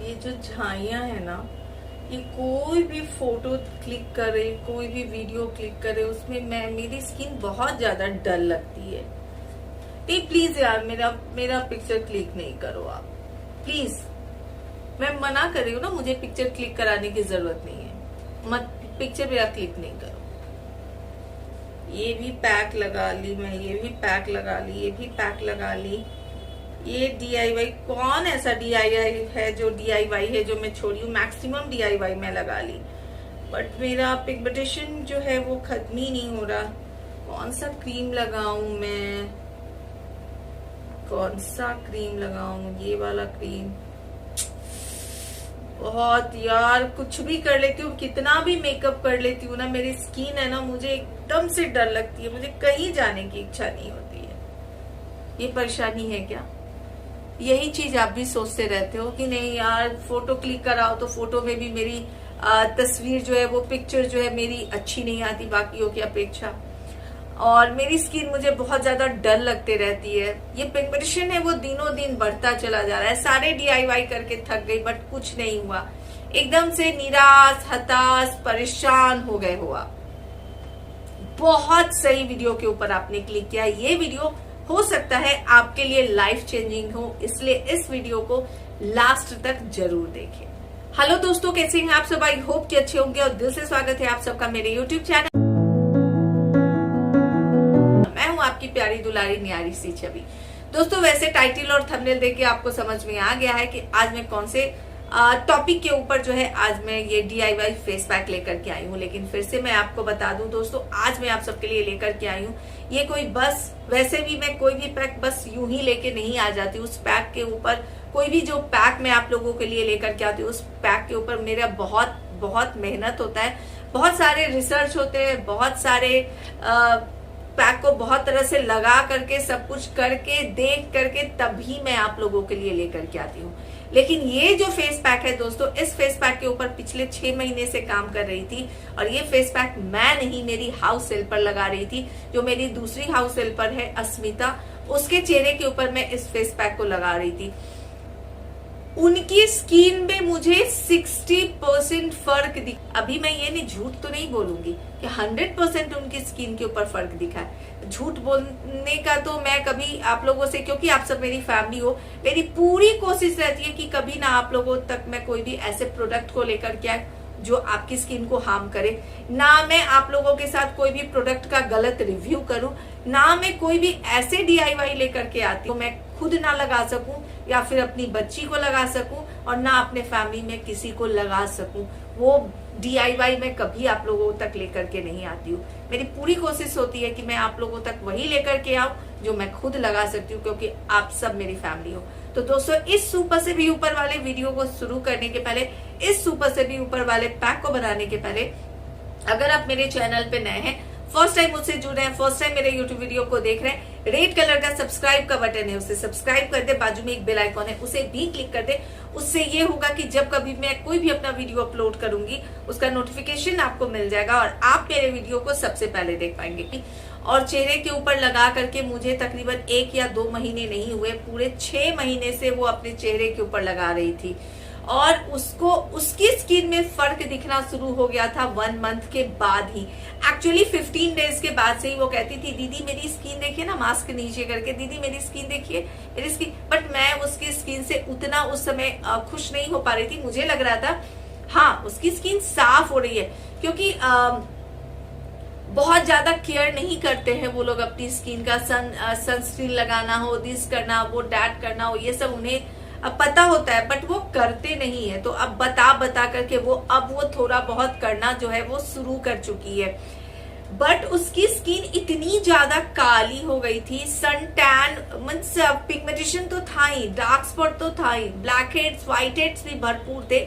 ये जो झाइयाँ है ना, ये कोई भी फोटो क्लिक करे, कोई भी वीडियो क्लिक करे, उसमें मेरी स्किन बहुत ज्यादा डल लगती है। नहीं प्लीज यार, मेरा मेरा पिक्चर क्लिक नहीं करो आप, प्लीज। मैं मना कर रही हूँ ना, मुझे पिक्चर क्लिक कराने की जरूरत नहीं है। मत पिक्चर मेरा क्लिक नहीं करो। ये भी पैक लगा ली मैं, ये भी पैक लगा ली, ये भी पैक लगा ली। ये DIY, कौन ऐसा DIY है जो DIY है जो मैं छोड़ी हूँ? मैक्सिमम DIY मैं लगा ली, बट मेरा पिगमेंटेशन जो है वो खत्म ही नहीं हो रहा। कौन सा क्रीम लगाऊं मैं, कौन सा क्रीम लगाऊं? ये वाला क्रीम बहुत यार, कुछ भी कर लेती हूँ, कितना भी मेकअप कर लेती हूँ ना, मेरी स्किन है ना, मुझे एकदम से डर लगती है, मुझे कहीं जाने की इच्छा नहीं होती है। ये परेशानी है क्या? यही चीज आप भी सोचते रहते हो कि नहीं यार, फोटो क्लिक कराओ तो फोटो में भी मेरी तस्वीर जो है, वो पिक्चर जो है मेरी अच्छी नहीं आती बाकियों की अपेक्षा, और मेरी स्किन मुझे बहुत ज्यादा डर लगते रहती है। ये पिगमेंटेशन है वो दिनों दिन बढ़ता चला जा रहा है। सारे DIY करके थक गई, बट कुछ नहीं हुआ। एकदम से निराश, हताश, परेशान हो गए हुआ। बहुत सही वीडियो के ऊपर आपने क्लिक किया। ये वीडियो हो सकता है आपके लिए लाइफ चेंजिंग हो, इसलिए इस वीडियो को लास्ट तक जरूर देखें। हेलो दोस्तों, कैसे हैं आप सब? आई होप कि अच्छे होंगे, और दिल से स्वागत है आप सबका मेरे यूट्यूब चैनल। मैं हूं आपकी प्यारी दुलारी न्यारी सी छवि। दोस्तों, वैसे टाइटल और थंबनेल देख के आपको समझ में आ गया है कि आज मैं कौन से टॉपिक के ऊपर जो है आज मैं ये DIY फेस पैक लेकर के आई हूँ। लेकिन फिर से मैं आपको बता दूं दोस्तों, आज मैं आप सबके लिए लेकर के आई हूँ ये कोई बस, वैसे भी मैं कोई भी पैक बस यूं ही लेके नहीं आ जाती। उस पैक के ऊपर, कोई भी जो पैक मैं आप लोगों के लिए लेकर के आती हूँ, उस पैक के ऊपर मेरा बहुत बहुत मेहनत होता है, बहुत सारे रिसर्च होते हैं, बहुत सारे पैक को बहुत तरह से लगा करके, सब कुछ करके, देख करके, तभी मैं आप लोगों के लिए लेकर के आती हूँ। लेकिन ये जो फेस पैक है दोस्तों, इस फेस पैक के ऊपर पिछले 6 महीने से काम कर रही थी, और ये फेस पैक मैं नहीं, मेरी हाउस हेल्पर लगा रही थी, जो मेरी दूसरी हाउस हेल्पर है अस्मिता, उसके चेहरे के ऊपर मैं इस फेस पैक को लगा रही थी। उनकी स्किन में मुझे 60% फर्क दिखा। अभी मैं ये नहीं, झूठ तो नहीं बोलूंगी कि 100% उनकी स्किन के ऊपर फर्क दिखा है। झूठ बोलने का तो मैं कभी आप लोगों से, क्योंकि आप सब मेरी फैमिली हो, मेरी पूरी कोशिश रहती है कि कभी ना आप लोगों तक मैं कोई भी ऐसे प्रोडक्ट को लेकर के आए जो आपकी स्किन को हार्म करे, ना मैं आप लोगों के साथ कोई भी प्रोडक्ट का गलत रिव्यू करूं, ना मैं कोई भी ऐसे DIY लेकर के आती हूँ मैं खुद ना लगा सकूं, या फिर अपनी बच्ची को लगा सकूं, और ना अपने फैमिली में किसी को लगा सकूं। वो DIY मैं कभी आप लोगों तक लेकर के नहीं आती हूँ। मेरी पूरी कोशिश होती है कि मैं आप लोगों तक वही लेकर के आऊं जो मैं खुद लगा सकती हूँ, क्योंकि आप सब मेरी फैमिली हो। तो दोस्तों, इस सुपर से भी ऊपर वाले वीडियो को शुरू करने के पहले, इस सुपर से भी ऊपर वाले पैक को बनाने के पहले, अगर आप मेरे चैनल पे नए हैं, फर्स्ट टाइम मुझसे जुड़ रहे हैं, फर्स्ट टाइम मेरे यूट्यूब वीडियो को देख रहे हैं, रेड कलर का सब्सक्राइब का बटन है, उसे सब्सक्राइब कर दे। बाजू में एक बेल आइकॉन है, उसे भी क्लिक कर दे। उससे ये होगा कि जब कभी मैं कोई भी अपना वीडियो अपलोड करूंगी, उसका नोटिफिकेशन आपको मिल जाएगा, और आप मेरे वीडियो को सबसे पहले देख पाएंगे। और चेहरे के ऊपर लगा करके मुझे तकरीबन 1 या 2 महीने नहीं हुए, पूरे 6 महीने से वो अपने चेहरे के ऊपर लगा रही थी, और उसको उसकी स्किन में फर्क दिखना शुरू हो गया था 1 मंथ के बाद ही। एक्चुअली 15 डेज के बाद से ही वो कहती थी, दीदी मेरी स्किन देखिए ना, मास्क नीचे करके, दीदी मेरी स्किन देखिए, मेरी स्किन। बट मैं उसकी स्किन से उतना उस समय खुश नहीं हो पा रही थी। मुझे लग रहा था हाँ, उसकी स्किन साफ हो रही है, क्योंकि बहुत ज्यादा केयर नहीं करते हैं वो लोग अपनी स्किन का। सनस्क्रीन लगाना हो, दिस करना, वो डैट करना हो, ये सब उन्हें अब पता होता है, बट वो करते नहीं है। तो अब बता करके अब वो थोड़ा बहुत करना जो है वो शुरू कर चुकी है। बट उसकी स्किन इतनी ज्यादा काली हो गई थी, सन टैन मींस पिगमेंटेशन तो था ही, डार्क स्पॉट तो था ही, ब्लैक हेड्स, व्हाइट हेड्स भी भरपूर थे,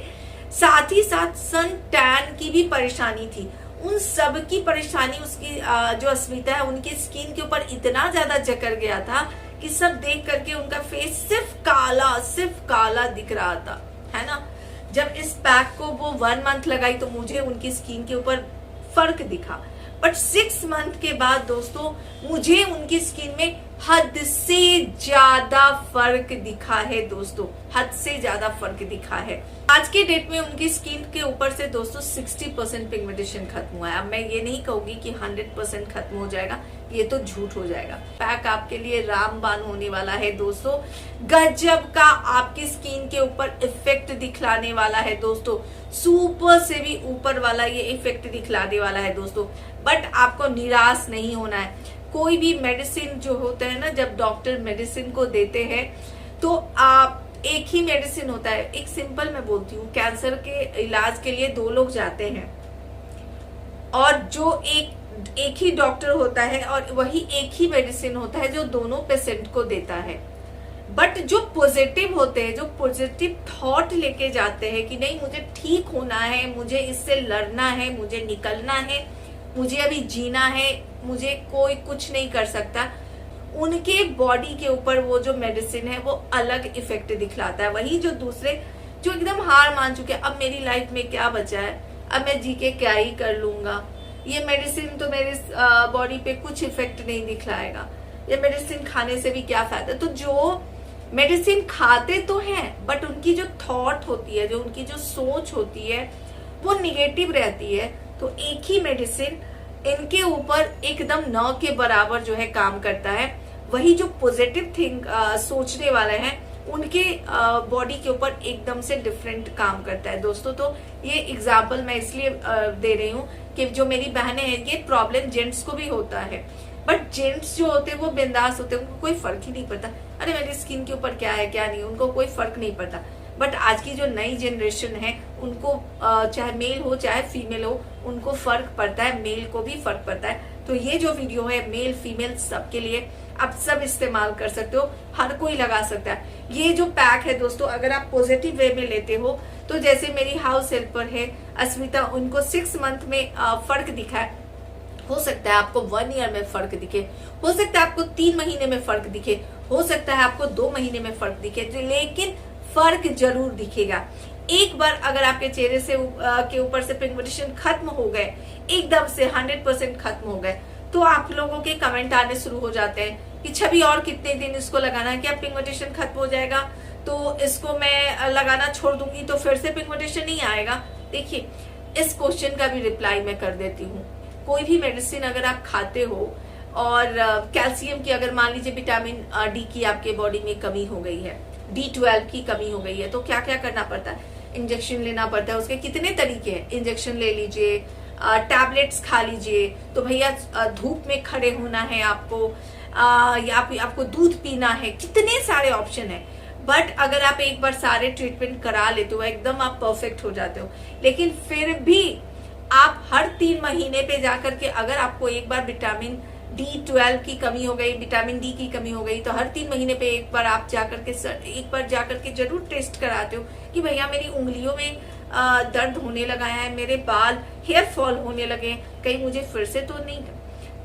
साथ ही साथ सन टैन की भी परेशानी थी। उन सब की परेशानी उसकी जो अस्मिता है, उनकी स्किन के ऊपर इतना ज्यादा जकड़ गया था कि सब देख करके उनका फेस सिर्फ काला दिख रहा था, है ना। जब इस पैक को वो 1 मंथ लगाई तो मुझे उनकी स्किन के ऊपर फर्क दिखा। बट 6 मंथ के बाद दोस्तों मुझे उनकी स्किन में हद से ज्यादा फर्क दिखा है दोस्तों, हद से ज्यादा फर्क दिखा है। आज के डेट में उनकी स्किन के ऊपर से दोस्तों 60% पिगमेंटेशन खत्म हुआ है। अब मैं ये नहीं कहूंगी कि 100% खत्म हो जाएगा, ये तो झूठ हो जाएगा। पैक आपके लिए रामबाण होने वाला है दोस्तों, गजब का आपकी स्किन के ऊपर इफेक्ट दिखलाने वाला है दोस्तों, सुपर से भी ऊपर वाला ये इफेक्ट दिखलाने वाला है दोस्तों। बट आपको निराश नहीं होना है। कोई भी मेडिसिन जो होता है ना, जब डॉक्टर मेडिसिन को देते हैं तो आप एक ही मेडिसिन होता है। एक सिंपल मैं बोलती हूँ, कैंसर के इलाज के लिए 2 लोग जाते हैं और जो एक ही डॉक्टर होता है और वही एक ही मेडिसिन होता है जो दोनों पेशेंट को देता है। बट जो पॉजिटिव होते हैं, जो पॉजिटिव थॉट लेके जाते हैं कि नहीं मुझे ठीक होना है, मुझे इससे लड़ना है, मुझे निकलना है, मुझे अभी जीना है, मुझे कोई कुछ नहीं कर सकता, उनके बॉडी के ऊपर वो जो मेडिसिन है वो अलग इफेक्ट दिखलाता है। वही जो दूसरे जो एकदम हार मान चुके हैं, अब मेरी लाइफ में क्या बचा है, अब मैं जी के क्या ही कर लूंगा, ये मेडिसिन तो मेरे बॉडी पे कुछ इफेक्ट नहीं दिखलाएगा, ये मेडिसिन खाने से भी क्या फायदा। तो जो मेडिसिन खाते तो हैं बट उनकी जो थॉट होती है, जो उनकी जो सोच होती है वो निगेटिव रहती है। तो एक ही मेडिसिन इनके ऊपर एकदम न के बराबर जो है काम करता है। वही जो पॉजिटिव थिंक सोचने वाले हैं उनके बॉडी के ऊपर एकदम से डिफरेंट काम करता है दोस्तों। तो ये एग्जाम्पल मैं इसलिए दे रही हूँ कि जो मेरी बहनें हैं, ये प्रॉब्लम जेंट्स को भी होता है, बट जेंट्स जो होते हैं वो बिंदास होते हैं, उनको कोई फर्क ही नहीं पड़ता, अरे मेरी स्किन के ऊपर क्या है क्या नहीं, उनको कोई फर्क नहीं पड़ता। बट आज की जो नई जनरेशन है उनको चाहे मेल हो चाहे फीमेल हो, उनको फर्क पड़ता है, मेल को भी फर्क पड़ता है। तो ये जो वीडियो है मेल फीमेल सबके लिए, आप सब इस्तेमाल कर सकते हो, हर कोई लगा सकता है। ये जो पैक है दोस्तों, अगर आप पॉजिटिव वे में लेते हो तो जैसे मेरी हाउस हेल्पर है अस्मिता, उनको 6 मंथ में फर्क दिखा है। हो सकता है आपको 1 ईयर में फर्क दिखे, हो सकता है आपको 3 महीने में फर्क दिखे, हो सकता है आपको 2 महीने में फर्क दिखे, लेकिन फर्क जरूर दिखेगा। एक बार अगर आपके चेहरे से के ऊपर से पिगमेंटेशन खत्म हो गए, एकदम से 100% खत्म हो गए, तो आप लोगों के कमेंट आने शुरू हो जाते हैं कि छवि और कितने दिन इसको लगाना है, क्या पिगमेंटेशन खत्म हो जाएगा तो इसको मैं लगाना छोड़ दूंगी तो फिर से पिगमेंटेशन नहीं आएगा। देखिए, इस क्वेश्चन का भी रिप्लाई मैं कर देती हूँ। कोई भी मेडिसिन अगर आप खाते हो और कैल्शियम की, अगर मान लीजिए विटामिन डी की आपके बॉडी में कमी हो गई है, D12 की कमी हो गई है, तो क्या क्या करना पड़ता है, इंजेक्शन लेना पड़ता है। उसके कितने तरीके हैं, इंजेक्शन ले लीजिए, टैबलेट्स खा लीजिए, तो भैया धूप में खड़े होना है आपको, या आपको दूध पीना है, कितने सारे ऑप्शन है। बट अगर आप एक बार सारे ट्रीटमेंट करा लेते हो, एकदम आप परफेक्ट हो जाते हो। लेकिन फिर भी आप हर 3 महीने पे जाकर के, अगर आपको एक बार विटामिन D12 की कमी हो गई, विटामिन डी की कमी हो गई, तो हर 3 महीने पे एक बार आप जाकर के जरूर टेस्ट कराते हो कि भैया मेरी उंगलियों में दर्द होने लगा है, मेरे बाल हेयर फॉल होने लगे, कहीं मुझे फिर से तो नहीं।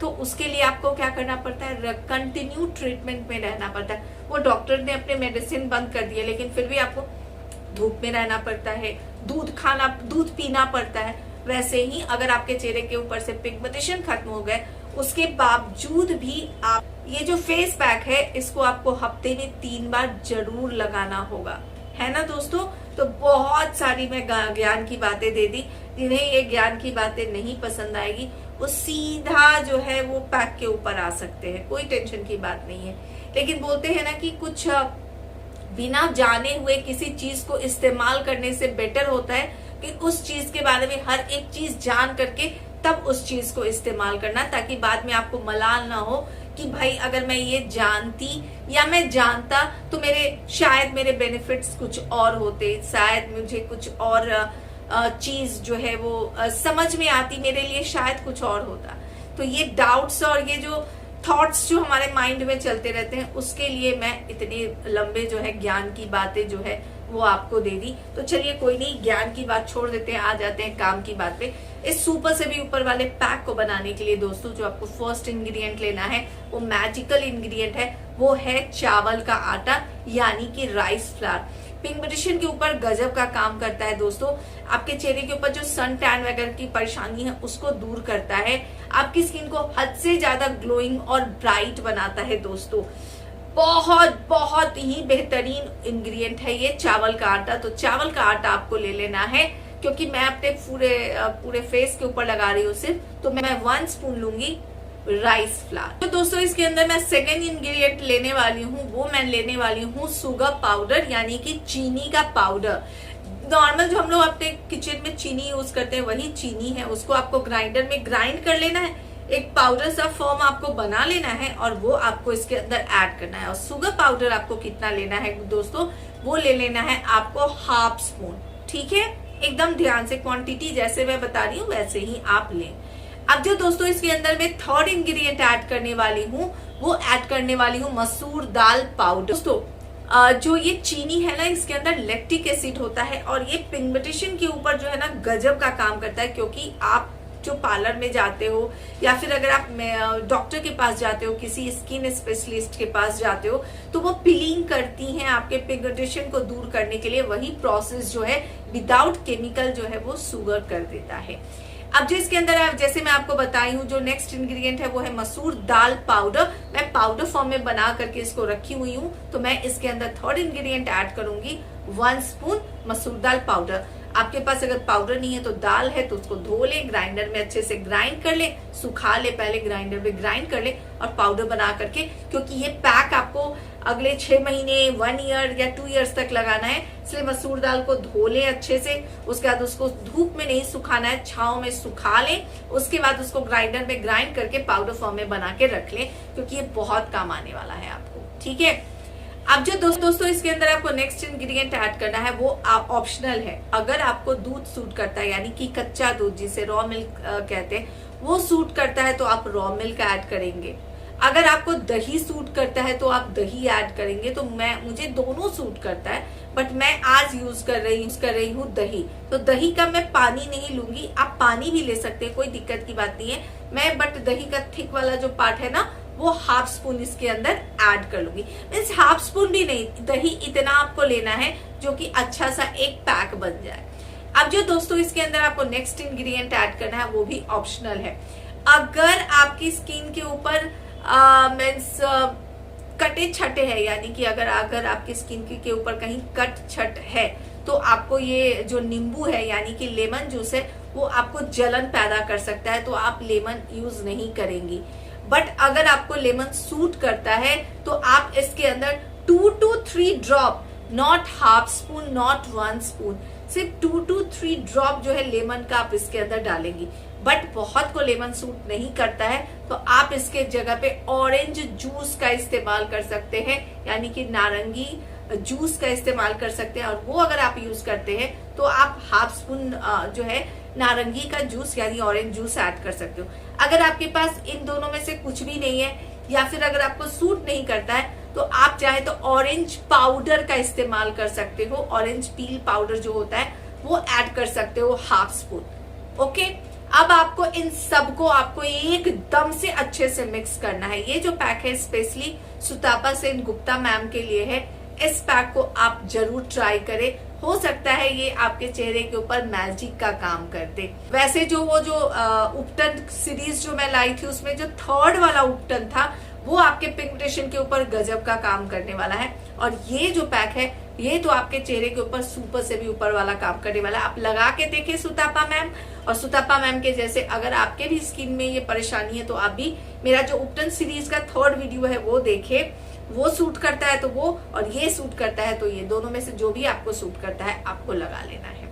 तो उसके लिए आपको क्या करना पड़ता है, कंटिन्यू ट्रीटमेंट में रहना पड़ता है। वो डॉक्टर ने अपने मेडिसिन बंद कर दिए, लेकिन फिर भी आपको धूप में रहना पड़ता है, दूध पीना पड़ता है। वैसे ही अगर आपके चेहरे के ऊपर से पिगमेंटेशन खत्म हो गए, उसके बावजूद भी आप ये जो फेस पैक है इसको आपको हफ्ते में 3 बार जरूर लगाना होगा, है ना दोस्तों। तो बहुत सारी मैं ज्ञान की बातें दे दी, जिन्हें ये ज्ञान की बातें नहीं पसंद आएगी वो सीधा जो है वो पैक के ऊपर आ सकते हैं, कोई टेंशन की बात नहीं है। लेकिन बोलते हैं ना कि कुछ बिना जाने हुए किसी चीज को इस्तेमाल करने से बेटर होता है कि उस चीज के बारे में हर एक चीज जान करके तब उस चीज को इस्तेमाल करना, ताकि बाद में आपको मलाल ना हो कि भाई अगर मैं ये जानती या मैं जानता तो शायद मेरे बेनिफिट्स कुछ और होते, शायद मुझे कुछ और चीज जो है वो समझ में आती, मेरे लिए शायद कुछ और होता। तो ये डाउट्स और ये जो थॉट्स जो हमारे माइंड में चलते रहते हैं, उसके लिए मैं इतने लंबे जो है ज्ञान की बातें जो है वो आपको दे दी। तो चलिए कोई नहीं, ज्ञान की बात छोड़ देते हैं, आ जाते हैं काम की बात पे। इस सुपर से भी ऊपर वाले पैक को बनाने के लिए दोस्तों जो आपको फर्स्ट इंग्रेडिएंट लेना है वो मैजिकल इंग्रेडिएंट है, वो है चावल का आटा यानी कि राइस फ्लावर। पिगमेंटेशन के ऊपर गजब का काम करता है दोस्तों। आपके चेहरे के ऊपर जो सन टैन वगैरह की परेशानी है उसको दूर करता है। आपकी स्किन को हद से ज्यादा ग्लोइंग और ब्राइट बनाता है दोस्तों। बहुत बहुत ही बेहतरीन इंग्रेडिएंट है ये चावल का आटा। तो चावल का आटा आपको ले लेना है, क्योंकि मैं अपने पूरे फेस के ऊपर लगा रही हूँ सिर्फ, तो मैं 1 स्पून लूंगी राइस फ्लावर। तो दोस्तों इसके अंदर मैं सेकेंड इंग्रेडिएंट लेने वाली हूँ, वो मैं लेने वाली हूँ शुगर पाउडर, यानी कि चीनी का पाउडर। नॉर्मल जो हम लोग अपने किचन में चीनी यूज करते हैं वही चीनी है, उसको आपको ग्राइंडर में ग्राइंड कर लेना है, एक पाउडर सा फॉर्म आपको बना लेना है और वो आपको इसके अंदर ऐड करना है। और शुगर पाउडर आपको कितना लेना है दोस्तों, वो ले लेना है आपको 1/2 स्पून। ठीक है, एकदम ध्यान से क्वांटिटी जैसे मैं बता रही हूँ वैसे ही आप लें। अब जो दोस्तों इसके अंदर मैं थर्ड इंग्रेडिएंट ऐड करने वाली हूँ, वो ऐड करने वाली हूँ मसूर दाल पाउडर। दोस्तों जो ये चीनी है ना, इसके अंदर लैक्टिक एसिड होता है और ये पिगमेंटेशन के ऊपर जो है ना गजब का काम करता है। क्योंकि आप जो पार्लर में जाते हो या फिर अगर आप डॉक्टर के पास जाते हो, किसी स्किन स्पेशलिस्ट के पास जाते हो, तो वो पीलिंग करती हैं आपके पिगमेंटेशन को दूर करने के लिए। वही प्रोसेस जो है विदाउट केमिकल जो है वो शुगर कर देता है। अब जो इसके अंदर जैसे मैं आपको बताई हूँ, जो नेक्स्ट इंग्रेडिएंट है वो है मसूर दाल पाउडर। मैं पाउडर फॉर्म में बना करके इसको रखी हुई हूँ, तो मैं इसके अंदर थर्ड इंग्रेडिएंट ऐड करूंगी 1 स्पून मसूर दाल पाउडर। आपके पास अगर पाउडर नहीं है तो दाल है तो उसको धो ले, ग्राइंडर में अच्छे से ग्राइंड कर ले, सुखा ले, पहले ग्राइंडर में ग्राइंड कर ले और पाउडर बना करके, क्योंकि ये पैक आपको अगले 6 महीने 1 ईयर या 2 ईयर्स तक लगाना है, इसलिए मसूर दाल को धो ले अच्छे से। उसके बाद उसको धूप में नहीं सुखाना है, छांव में सुखा ले। उसके बाद उसको ग्राइंडर में ग्राइंड करके पाउडर फॉर्म में बना के रख ले, क्योंकि ये बहुत काम आने वाला है आपको। ठीक है, अब जो दोस्तों इसके अंदर आपको नेक्स्ट इंग्रेडिएंट ऐड करना है वो ऑप्शनल है। अगर आपको दूध सूट करता है, यानी कि कच्चा दूध जिसे रॉ मिल्क कहते हैं, वो सूट करता है तो आप रॉ मिल्क ऐड करेंगे। अगर आपको दही सूट करता है तो आप दही ऐड करेंगे। तो मुझे दोनों सूट करता है, बट मैं आज यूज कर रही हूँ दही। तो दही का मैं पानी नहीं लूंगी, आप पानी भी ले सकते हैं, कोई दिक्कत की बात नहीं है। बट दही का थिक वाला जो पार्ट है ना, वो 1/2 स्पून इसके अंदर ऐड कर लूंगी। मीन्स 1/2 स्पून भी नहीं, दही इतना आपको लेना है जो कि अच्छा सा एक पैक बन जाए। अब जो दोस्तों इसके अंदर आपको नेक्स्ट इंग्रेडिएंट ऐड करना है वो भी ऑप्शनल है। अगर आपकी स्किन के ऊपर मीन्स कटे छटे है, यानी कि अगर आपकी स्किन के ऊपर कहीं कट छट है, तो आपको ये जो नींबू है यानी कि लेमन जूस है, वो आपको जलन पैदा कर सकता है, तो आप लेमन यूज नहीं करेंगी। बट अगर आपको लेमन सूट करता है तो आप इसके अंदर 2 to 3 drop, not 1/2 spoon, not 1 spoon, सिर्फ 2 to 3 ड्रॉप जो है लेमन का आप इसके अंदर डालेंगी। बट बहुत को लेमन सूट नहीं करता है तो आप इसके जगह पे ऑरेंज जूस का इस्तेमाल कर सकते हैं, यानी कि नारंगी जूस का इस्तेमाल कर सकते हैं। और वो अगर आप यूज करते हैं तो आप 1/2 स्पून जो है नारंगी का जूस यानी ऑरेंज जूस ऐड कर सकते हो। अगर आपके पास इन दोनों में से कुछ भी नहीं है, या फिर अगर आपको सूट नहीं करता है, तो आप चाहे तो ऑरेंज पाउडर का इस्तेमाल कर सकते हो। ऑरेंज पील पाउडर जो होता है वो ऐड कर सकते हो 1/2 स्पून। ओके, अब आपको इन सबको आपको एकदम से अच्छे से मिक्स करना है। ये जो पैक है स्पेशली सुतापा सेन गुप्ता मैम के लिए है। इस पैक को आप जरूर ट्राई करें, हो सकता है ये आपके चेहरे के ऊपर मैजिक का काम कर दे। वैसे जो उपटन सीरीज जो मैं लाई थी, उसमें जो थर्ड वाला उपटन था वो आपके पिगमेंटेशन के ऊपर गजब का काम करने वाला है। और ये जो पैक है ये तो आपके चेहरे के ऊपर सुपर से भी ऊपर वाला काम करने वाला है। आप लगा के देखें सुतापा मैम, और सुतापा मैम के जैसे अगर आपके भी स्किन में ये परेशानी है तो आप भी मेरा जो उपटन सीरीज का 3rd वीडियो है वो देखे। वो सूट करता है तो वो, और ये सूट करता है तो ये, दोनों में से जो भी आपको सूट करता है आपको लगा लेना है।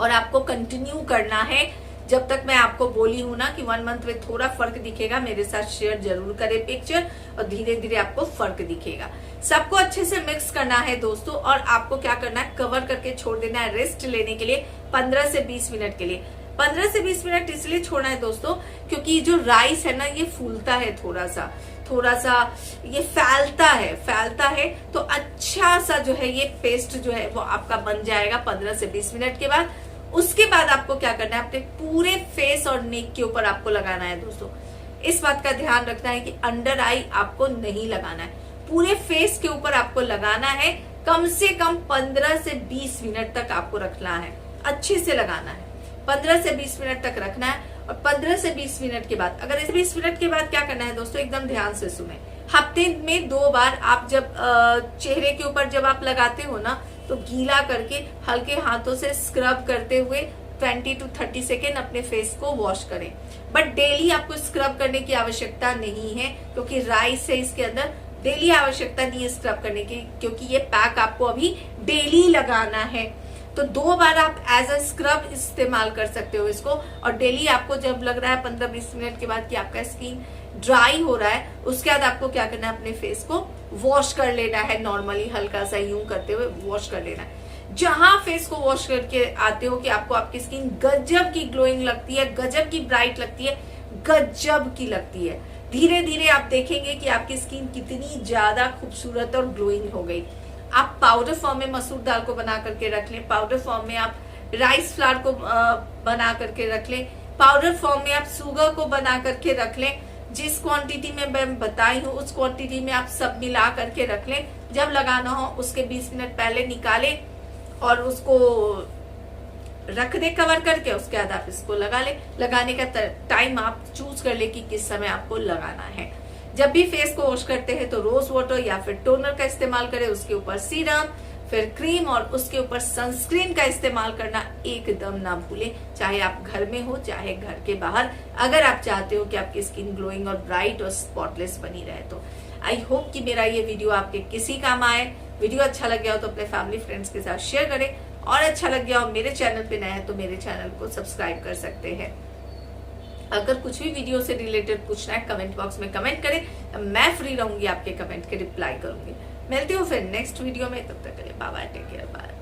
और आपको कंटिन्यू करना है जब तक मैं आपको बोली हूं ना कि 1 मंथ में थोड़ा फर्क दिखेगा। मेरे साथ शेयर जरूर करें पिक्चर, और धीरे धीरे आपको फर्क दिखेगा। सबको अच्छे से मिक्स करना है दोस्तों, और आपको क्या करना है, कवर करके छोड़ देना है रेस्ट लेने के लिए 15 से 20 मिनट के लिए। 15 से 20 मिनट इसलिए छोड़ना है दोस्तों क्योंकि जो राइस है ना ये फूलता है, थोड़ा सा ये फैलता है तो अच्छा सा जो है ये पेस्ट जो है वो आपका बन जाएगा 15 से 20 मिनट के बाद। उसके बाद आपको क्या करना है, अपने पूरे फेस और नेक के ऊपर आपको लगाना है दोस्तों। इस बात का ध्यान रखना है कि अंडर आई आपको नहीं लगाना है, पूरे फेस के ऊपर आपको लगाना है। कम से कम 15 से 20 मिनट तक आपको रखना है, अच्छे से लगाना है, 15 से 20 मिनट तक रखना है। और 15 से 20 मिनट के बाद, अगर इस 20 मिनट के बाद क्या करना है दोस्तों, एकदम ध्यान से सुने। हफ्ते में 2 बार आप जब चेहरे के ऊपर जब आप लगाते हो ना, तो गीला करके हल्के हाथों से स्क्रब करते हुए 20 to 30 सेकेंड अपने फेस को वॉश करें। बट डेली आपको स्क्रब करने की आवश्यकता नहीं है, क्योंकि राइस है इसके अंदर, डेली आवश्यकता नहीं है स्क्रब करने की, क्योंकि ये पैक आपको अभी डेली लगाना है। तो 2 बार आप एज अ स्क्रब इस्तेमाल कर सकते हो इसको। और डेली आपको जब लग रहा है 15-20 मिनट के बाद कि आपका स्किन ड्राई हो रहा है, उसके बाद आपको क्या करना है, अपने फेस को वॉश कर लेना है। नॉर्मली हल्का सा यूं करते हुए वॉश कर लेना है। जहां फेस को वॉश करके आते हो कि आपको आपकी स्किन गजब की ग्लोइंग लगती है, गजब की ब्राइट लगती है, गजब की लगती है, धीरे धीरे आप देखेंगे कि आपकी स्किन कितनी ज्यादा खूबसूरत और ग्लोइंग हो गई। आप पाउडर फॉर्म में मसूर दाल को बना करके रख लें, पाउडर फॉर्म में आप राइस फ्लावर को बना करके रख लें, पाउडर फॉर्म में आप शुगर को बना करके रख लें। जिस क्वांटिटी में मैं बताई हूँ उस क्वांटिटी में आप सब मिला करके रख लें। जब लगाना हो उसके 20 मिनट पहले निकालें और उसको रख दे कवर करके, उसके बाद आप इसको लगा ले। लगाने का टाइम आप चूज कर ले कि किस समय आपको लगाना है। जब भी फेस को वॉश करते हैं तो रोज वाटर या फिर टोनर का इस्तेमाल करें, उसके ऊपर सीरम, फिर क्रीम और उसके ऊपर सनस्क्रीन का इस्तेमाल करना एकदम ना भूलें, चाहे आप घर में हो चाहे घर के बाहर, अगर आप चाहते हो कि आपकी स्किन ग्लोइंग और ब्राइट और स्पॉटलेस बनी रहे। तो आई होप कि मेरा ये वीडियो आपके किसी काम आए। वीडियो अच्छा लग गया हो तो अपने फैमिली फ्रेंड्स के साथ शेयर करें, और अच्छा लग गया हो, मेरे चैनल पे नया है तो मेरे चैनल को सब्सक्राइब कर सकते हैं। अगर कुछ भी वीडियो से रिलेटेड पूछना है कमेंट बॉक्स में कमेंट करें, मैं फ्री रहूंगी आपके कमेंट के रिप्लाई करूंगी। मिलती हूँ फिर नेक्स्ट वीडियो में, तब तक के लिए bye bye, take care, bye.